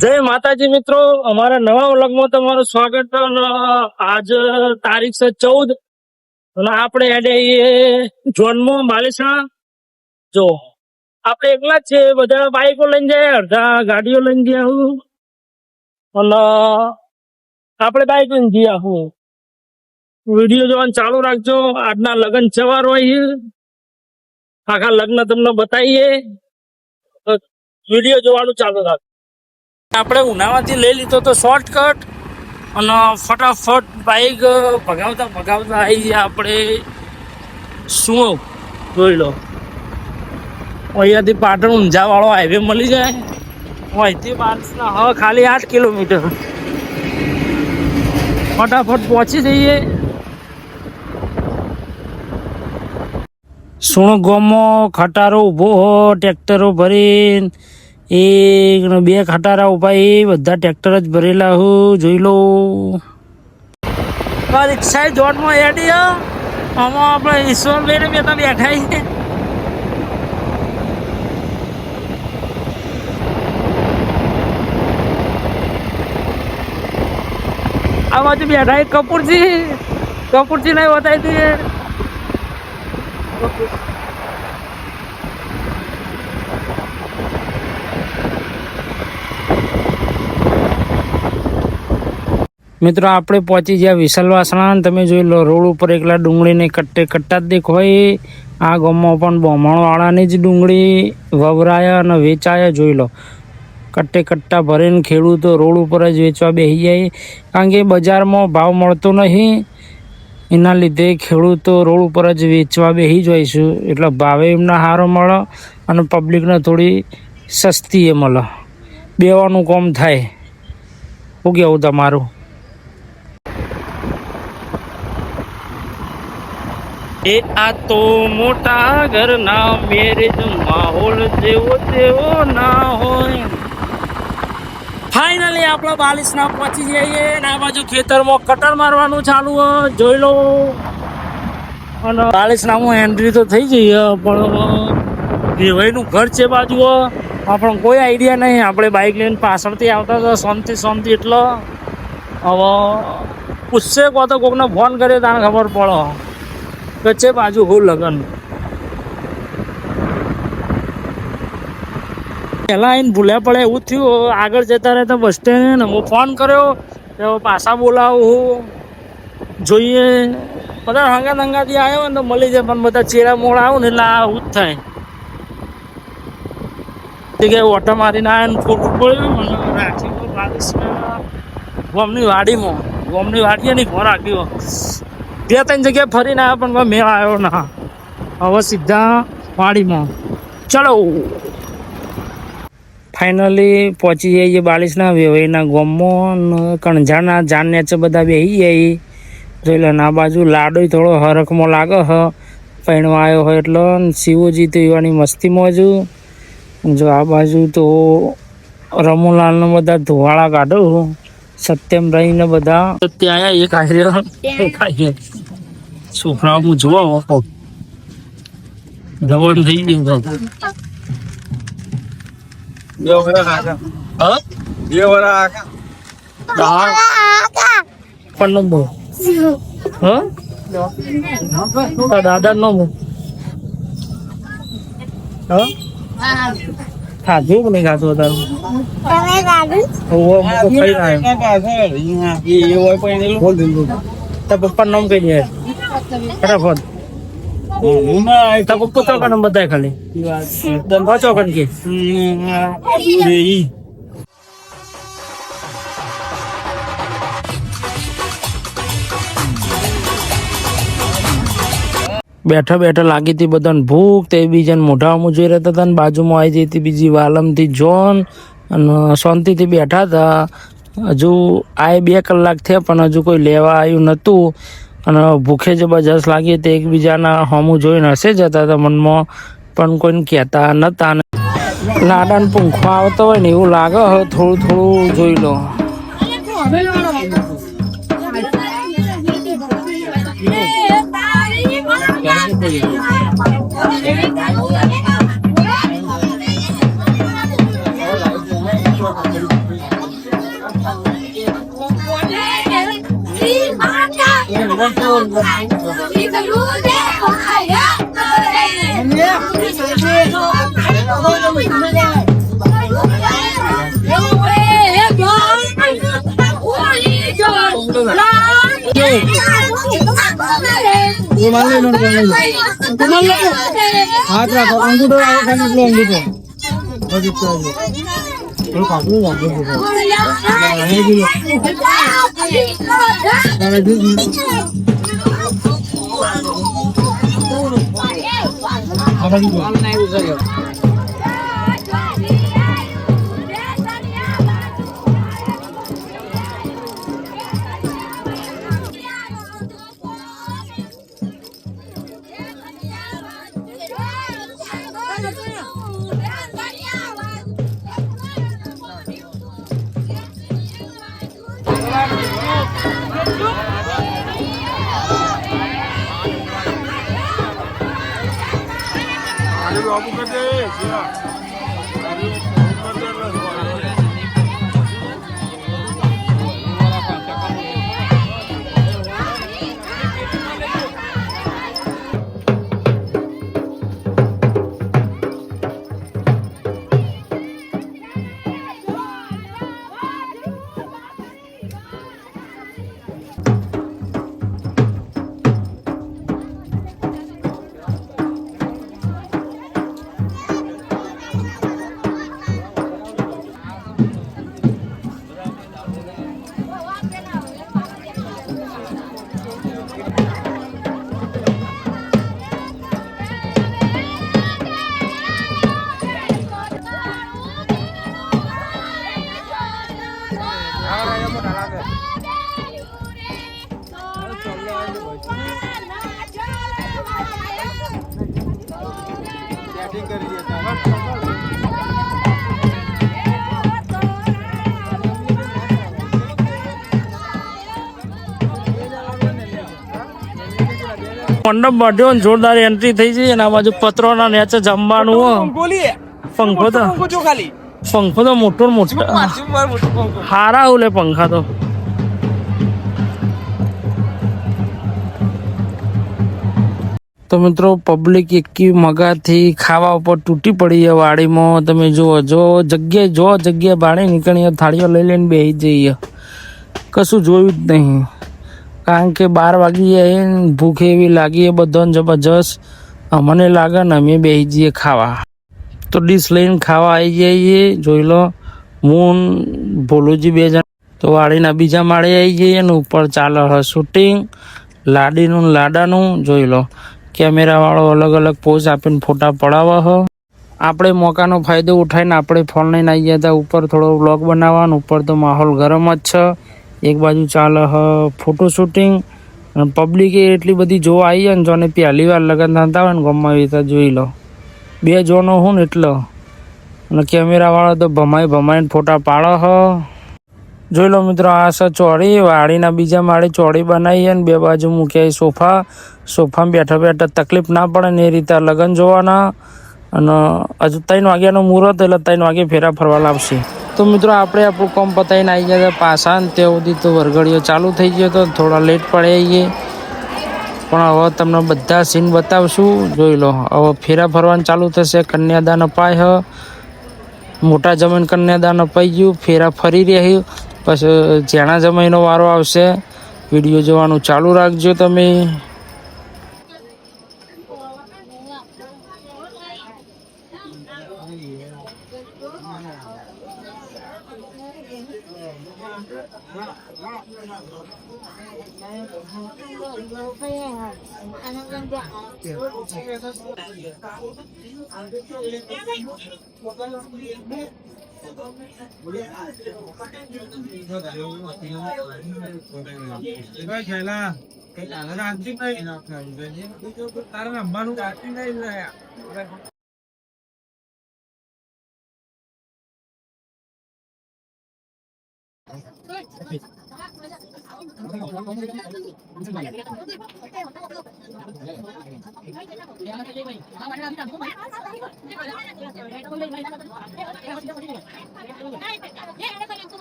જય માતાજી મિત્રો, અમારા નવા વ્લોગમાં તમારું સ્વાગત છે. આજ તારીખ છે 14 અને આપણે હેડે જોનમાં બાલેસણા. જો આપણે એકલા જ છે, બધા બાઈકો લઈને જાય, અડધા ગાડીઓ લઈને ગયા હું, અને આપણે બાઈક લઈને ગયા હું. વિડીયો જોવાનું ચાલુ રાખજો. આજના લગ્ન સવાર હોય, આખા લગ્ન તમને બતાવીએ, વિડીયો જોવાનું ચાલુ રાખજો. આપણે ઉનાવાથી લઈ લીધો તો શોર્ટકટ, અને ફટાફટ બાઈક ભગાવતા ભગાવતા આવી ગયા આપણે. શું જોઈ લો, અહીંયાથી પાટણ ઊંઝા વાળો હાઈવે મળી જાય. અહીંથી બારસના હવે ખાલી 8 કિલોમીટર, ફટાફટ પહોંચી જઈએ. સુણ ગામમાં ખટારો ઊભો હો, ટ્રેક્ટરો ભરીને 1-2 ખટારા ઉભા, એ બધા ટ્રેક્ટર જ ભરેલા હું. જોઈ લો, રિક્ષા જોડમાં એડી આમાં આપણે ઈશ્વરભાઈ બે બેઠા છે. આ બાજુ બેઠા કપૂરજી નહીં બતાવી દઈએ. મિત્રો આપણે પહોંચી ગયા વિશાલવાસણા. તમે જોઈ લો, રોડ ઉપર એકલા ડુંગળીને કટ્ટે કટ્ટા જ દેખાય. આ ગામમાં પણ બ્રાહ્મણવાળાની જ ડુંગળી વવરાય અને વેચાય. જોઈ લો, કટ્ટે કટ્ટા ભરીને ખેડૂતો રોડ ઉપર જ વેચવા બેસી જાય, કારણ કે બજારમાં ભાવ મળતો નહીં. એના લીધે ખેડૂતો રોડ ઉપર જ વેચવા બેસી જઈશું, એટલે ભાવે એમના સારો મળે અને પબ્લિકને થોડી સસ્તી એ મળે. બેવાનું કામ થાય. શું કહેવું તમારું? આ તો મોટા ઘરના મેરેજ માહોલ જેવો તેવો ના હોય. ફાઇનલી આપણે 42 પહોંચી જઈએ. આ બાજુ ખેતરમાં કટર મારવાનું ચાલુ હોય, જોઈ લો. અને 42 એન્ટ્રી તો થઈ જઈએ, પણ વેવાઈનું ઘર છે બાજુ, આપણને કોઈ આઈડિયા નહીં. આપણે બાઇક લઈને પાછળથી આવતા હતા, શાંતિ એટલે હવે પૂછશે કહો તો કોકને ફોન કરે તાને ખબર પડે છે બાજુ હું લગન. પહેલાં આવીને ભૂલ્યા પડે એવું થયું. આગળ જતા રહેતા બસ સ્ટેન્ડ હું ફોન કર્યો, તો પાછા બોલાવું. જોઈએ બધા હંગાથી આવ્યો ને તો મળી જાય, પણ બધા ચેરા મોડા આવું ને એટલે આવું જ થાય. કે ઓટા મારીને આવ્યા ને ફોટો પડ્યું અને રાખી ગોમની વાડીએ નહીં ઘર રાખ્યો. 2-3 જગ્યાએ ફરીને આવ્યા, પણ મેળ આવ્યો ના. હવે સીધા વાડીમાં. ચલો, ફાઇનલી પહોંચી જઈએ 42 વેવાઈના ગામમાં. કણઝાના જાન નેચે બધા બેસી જાય. જોઈ લે, આ બાજુ લાડોય થોડો હરખમાં લાગે હ, પૈણવા આવ્યો હોય એટલે. શિવજી તો એવાની મસ્તીમાં જ. જો આ બાજુ તો રમુલાલને બધા ધોવાળા કાઢો, સત્યમ રહીને બધા ત્યાં એક આયરે છોકરાઓ હું જોવા જવાનું થઈ ગયું. દાદા નો ખાધું કે નહીં ખાધું તારું પપ્પા નામ કઈ દે ફટાફટ. પપ્પા ચોકન બધા ખાલી ચોકન કે બેઠા લાગી હતી બધાને ભૂખ. તે બીજાને મોઢામાં જોઈ રહેતા હતા, ને બાજુમાં આવી જઈ હતી બીજી વાલમથી જોન, અને શાંતિથી બેઠા હતા. હજુ આ 2 કલાક થયા, પણ હજુ કોઈ લેવા આવ્યું નહોતું. અને ભૂખે જબરજસ્ત લાગી હતી. એકબીજાના હોમું જોઈને હસે જતા હતા મનમાં, પણ કોઈને કહેતા નહોતા. લાડાને પૂંખો આવતો હોય ને એવું લાગે. હવે થોડું જોઈ લો. हाथ रखो अंगूठो आओ खाली अंगूठो थोड़ा काटू મંડપ બાંધ્યો ને જોરદાર એન્ટ્રી થઈ છે અને આ બાજુ પતરોના નેચે જમવાનું પંખો તો મોટો મોટો હારા ઓલે પંખા તો મિત્રો પબ્લિક એકી મગાથી ખાવા ઉપર તૂટી પડી છે વાડીમાં. તમે જુઓ જગ્યાએ બાળી નીકળીએ થાળીઓ લઈ લઈને બેસી જઈએ, કશું જોયું જ નહીં. કારણ કે 12 વાગી જાય, ભૂખ એવી લાગી બધાને જબરજસ્ત. અમને લાગે ને અમે બેસી જઈએ ખાવા. તો ડીશ લઈને ખાવા આવી જઈએ. જોઈ લો, હું ભોલુજી 2 જણ તો વાડીના બીજા માળે આવી જઈએ ને ઉપર ચાલે હ શૂટિંગ લાડીનું લાડાનું. જોઈ લો, કેમેરાવાળો અલગ અલગ પોઝ આપીને ફોટા પડાવે હ. આપણે મોકાનો ફાયદો ઉઠાવીને આપણે ફોન લઈને આવી ગયા હતા ઉપર થોડો વ્લોગ બનાવવાનો. ઉપર તો માહોલ ગરમ જ છે. એક બાજુ ચાલે હ ફોટો શૂટિંગ અને પબ્લિકે એટલી બધી જોવા આવી જાય ને જોને પહેલી વાર લગ્ન થતા હોય ને ગામમાં એવી રીતે. જોઈ લો, 2 જોનો હું ને એટલો. અને કેમેરાવાળો તો ભમાઈને ફોટા પાડે હ. જોઈ લો મિત્રો, આ છે ચોળી. વાડીના બીજા માળે ચોળી બનાવી અને 2 બાજુ મૂક્યા સોફામાં બેઠા તકલીફ ના પડે ને એ રીતે લગ્ન જોવાના. અને હજુ 3 વાગ્યાનો મુહૂર્ત એટલે 3 વાગે ફેરા ફરવા લાવશે. તો મિત્રો આપણે આપણું કામ પતાવીને આવી ગયા હતા પાછા ને ત્યાં સુધી તો વરઘડીઓ ચાલુ થઈ ગયો હતો. થોડા લેટ પડે આવીએ પણ હવે તમને બધા સીન બતાવશું. જોઈ લો, હવે ફેરા ફરવાનું ચાલુ થશે. કન્યાદાન અપાય હ, મોટા જમીન કન્યાદાન અપાઈ ગયું. ફેરા ફરી રહ્યું. પછી જેણા જમાઈનો વારો આવશે. વિડીયો જોવાનું ચાલુ રાખજો તમે.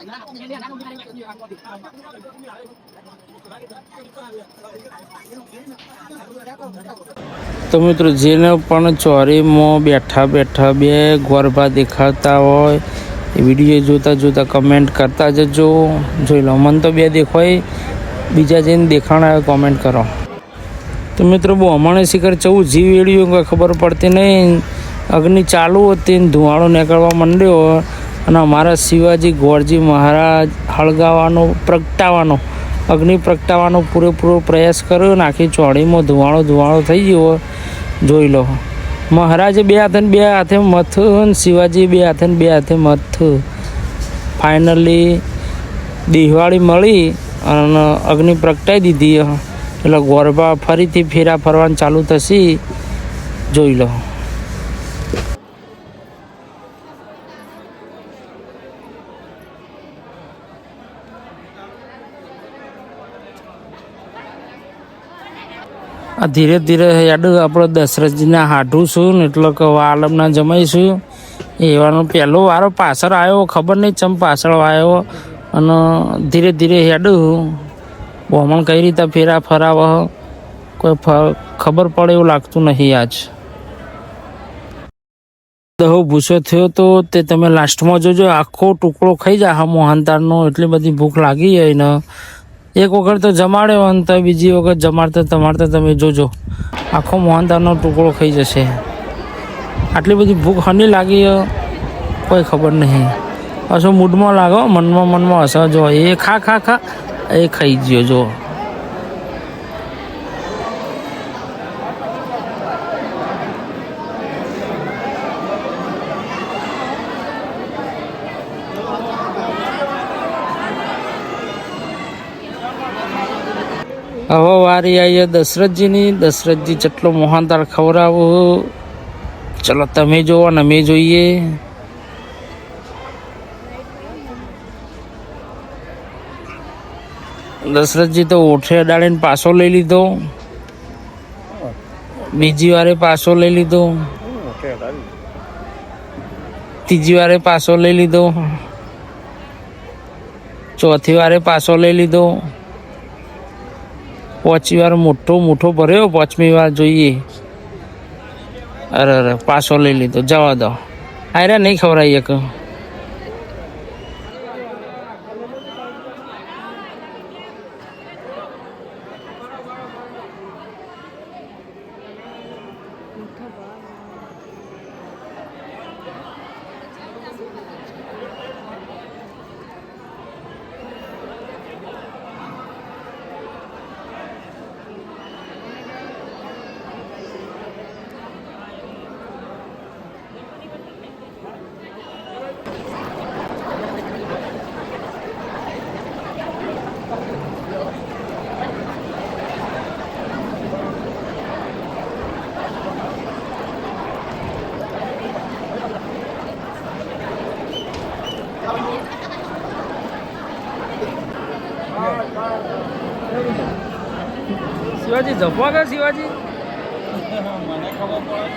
તો મિત્રો જેને પણ ચોરીમાં બેઠા બેઠા બે ગોરભા દેખાતા હોય એ વિડીયો જોતા જોતા કમેન્ટ કરતા જજો. જોઈ લો, મને તો બે દેખાય, બીજા જઈને દેખાણ આવે કોમેન્ટ કરો. તો મિત્રો બહુ હમણાં શિખર ચવું જીવ વેડ્યું કંઈ ખબર પડતી નહીં. અગ્નિ ચાલુ હતી ને ધુવાળો નીકળવા માંડ્યો અને અમારા શિવાજી ગોરજી મહારાજ હળગાવાનો પ્રગટાવાનો અગ્નિ પ્રગટાવવાનો પૂરેપૂરો પ્રયાસ કર્યો ને આખી ચોળીમાં ધુવાળો થઈ ગયો. જોઈ લો, મહારાજે બે હાથે મથ ને શિવાજી બે હાથે મથ. ફાઇનલી દિવાળી મળી અને અગ્નિ પ્રગટાવી દીધી એટલે ગોરબા ફરીથી ફેરા ફરવાનું ચાલુ થશે. જોઈ લો. આ ધીરે ધીરે યાદ આપણે દશરથજીના હાડું છું ને એટલે કે આલમના જમાઈશું એવાનો પહેલો વારો પાછળ આવ્યો, ખબર નહીં ચમ પાછળ આવ્યો. અને ધીરે ધીરે હેડું બ્રાહ્મણ કઈ રીતે ફેરા ફરાવે કોઈ ખબર પડે એવું લાગતું નહીં. આજ દહો ભૂસો થયો તો તે તમે લાસ્ટમાં જોજો, આખો ટુકડો ખાઈ જાય હા મોહનતાળનો. એટલી બધી ભૂખ લાગી જાય ને એક વખત તો જમાડ્યો અને તો બીજી વખત જમાડતા તમે જોજો આખો મોહનતાળનો ટુકડો ખાઈ જશે. આટલી બધી ભૂખ હની લાગી કોઈ ખબર નહીં. પાછો મૂડમાં લાગો, મનમાં હશે. જો એ ખા એ ખાઈ ગયો. જો હવે વારી આવી દશરથજીની. દશરથજી જેટલો મોહનતાળ ખવડાવું. ચલો તમે જોવો ને અમે જોઈએ. દશરથજી તો ઓઠે અડાડીને પાછો લઈ લીધો, બીજી વારે પાછો લઈ લીધો, ત્રીજી વારે પાછો લઈ લીધો, ચોથી વારે પાછો લઈ લીધો, પાંચમી વાર મોટો ભર્યો. પાંચમી વાર જોઈએ. અરે પાછો લઈ લીધો. જવા દો, આયરા નહીં ખવડાવી એક. શિવાજી જપવા ગયા. શિવાજી મને ખબર પડે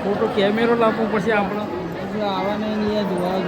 ફોટો કેમેરો લાવવો પછી આપણે આવા નહીં જોવા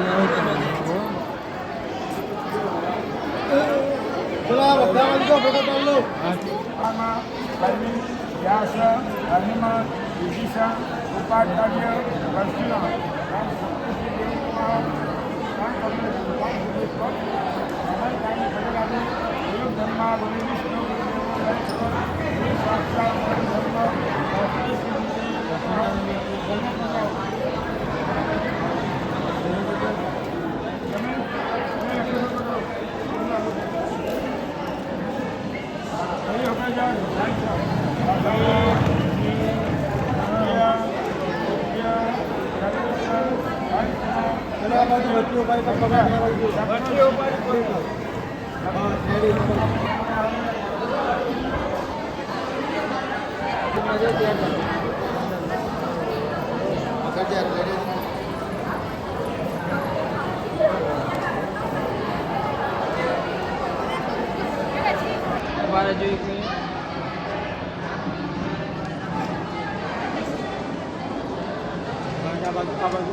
તમારે જોઈ આ બાજુ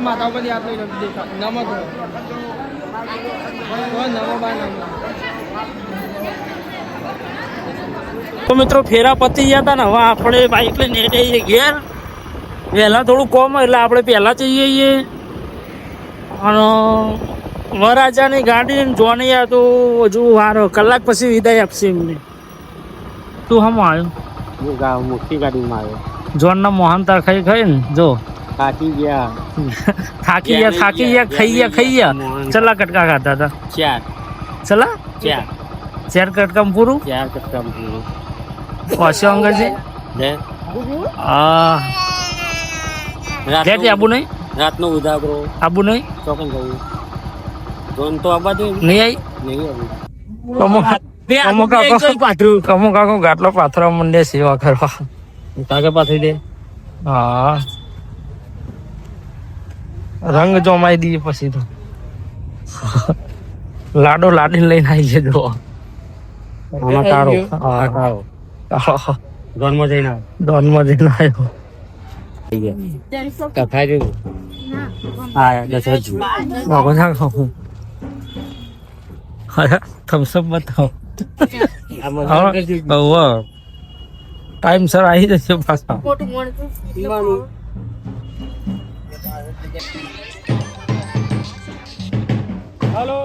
માતા ઉપર યાદ લઈ દેખા નમક નમો બાય નમો. તો મિત્રો ફેરા પતી ગયા હતા ને હવે આપણે બાઈક લઈને જઈએ ઘેર. વહેલા થોડું કોમ એટલે આપણે પહેલા જઈએ છીએ અને વરરાજાની ગાડી જોની આ તો હજુ વાર કલાક પછી વિદાય આપશે એમને. તું હમ આવ્યો મોટી ગાડીમાં આવ્યો. જોનના મોહનતા ખાઈ ખાઈ ને જો થાકી ગયા. થાકી ગયા ખાઈ ગયા. ચલા કટકા ખાતા હતા. ચલા ચાર કટકામ પૂરું. પૂરું. પાછો અંગરજી આબુ નહીં. રાતનો ઉદાગરો આબુ નહીં. ચોકન જવું જોન તો આબા દે નહીં આવી. કમો કાકો ગાટલો પાથરવા મંડે સેવા કરવા. કાકે પાથરી દે. હા રંગ જમાઈ દઈએ પછી તો લાડો લાડીને લઈને આવી જજો. ડોનમાં જઈને ડોનમાં જઈને આવ્યો. થમ્સઅપ બતાવો. ટાઈમ સર આવી જશે પાછા. હેલો